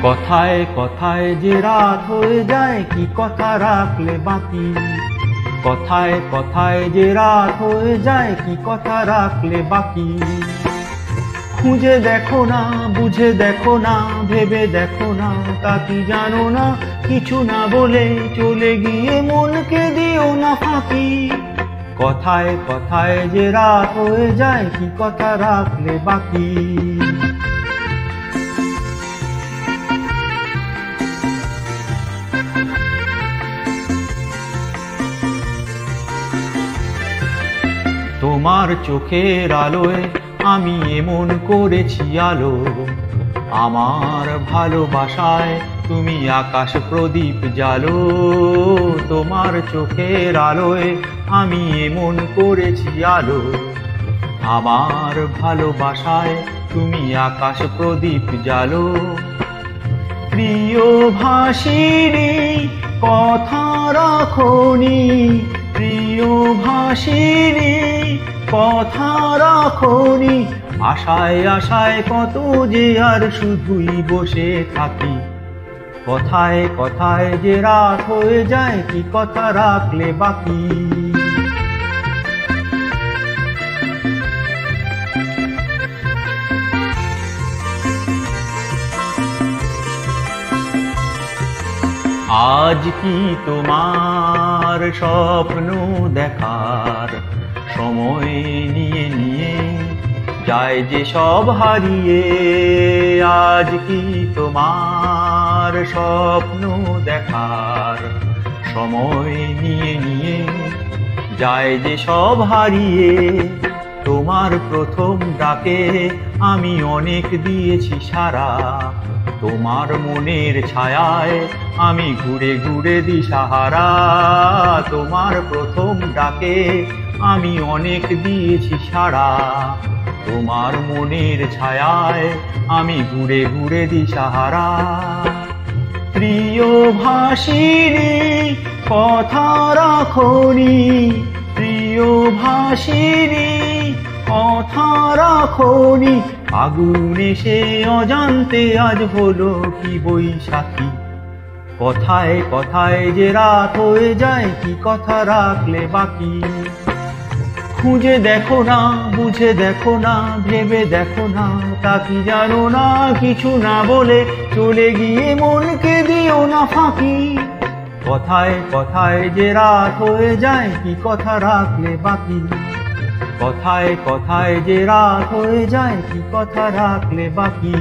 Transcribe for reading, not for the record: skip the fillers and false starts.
কথায় কথায় যে রাত হয়ে যায় কি কথা রাখলে বাকি। কথায় কথায় যে রাত হয়ে যায় কি কথা রাখলে বাকি। খুঁজে দেখো না, বুঝে দেখো না, ভেবে দেখো না, তা কি জানো না, কিছু না বলে চলে গিয়ে মনকে দিও না ফাঁকি। কথায় কথায় যে রাত হয়ে যায় কি কথা রাখলে বাকি। তোমার চোখের আলোয় আমি এমন করেছি আলো, আমার ভালোবাসায় তুমি আকাশ প্রদীপ জ্বালো। তোমার চোখের আলোয় আমি এমন করেছি আলো, আমার ভালোবাসায় তুমি আকাশ প্রদীপ জ্বালো। প্রিয় ভাষিণী কথা রাখোনি, প্রিয় ভাষিণী কথা রাখোনি। আশায় আশায় কত যে আর শুধুই বসে থাকি। কথায় কথায় যে রাত হয়ে যায় কি কথা রাখলে বাকি। আজ কি তোমার স্বপ্ন দেখার সময় নিয়ে নিয়ে যায় যে সব হারিয়ে। আজ কি তোমার স্বপ্ন দেখার সময় নিয়ে নিয়ে যায় যে সব হারিয়ে। তোমার প্রথম ডাকে আমি অনেক দিয়েছি সারা, তোমার মনের ছায়ায় আমি ঘুরে ঘুরে দিশাহারা। তোমার প্রথম ডাকে আমি অনেক দিয়েছি সারা, তোমার মনের ছায়ায় আমি ঘুরে ঘুরে দিশাহারা। প্রিয় ভাষিণী কথা রাখোনি, প্রিয় ভাষিণী কথা রাখোনি। আগুন এসে অজান্তে আজ হলো কি বৈশাখী। কথায় কথায় যে রাত হয়ে যায় কি কথা রাখলে বাকি। খুঁজে দেখো না, বুঝে দেখো না, ভেবে দেখো না, তা কি জানো না, কিছু না বলে চলে গিয়ে মনকে দিও না ফাঁকি। কথায় কথায় যে রাত হয়ে যায় কি কথা রাখলে বাকি। কথায় কথায় যে রাত হয়ে যায় কি কথা রাখলে বাকি।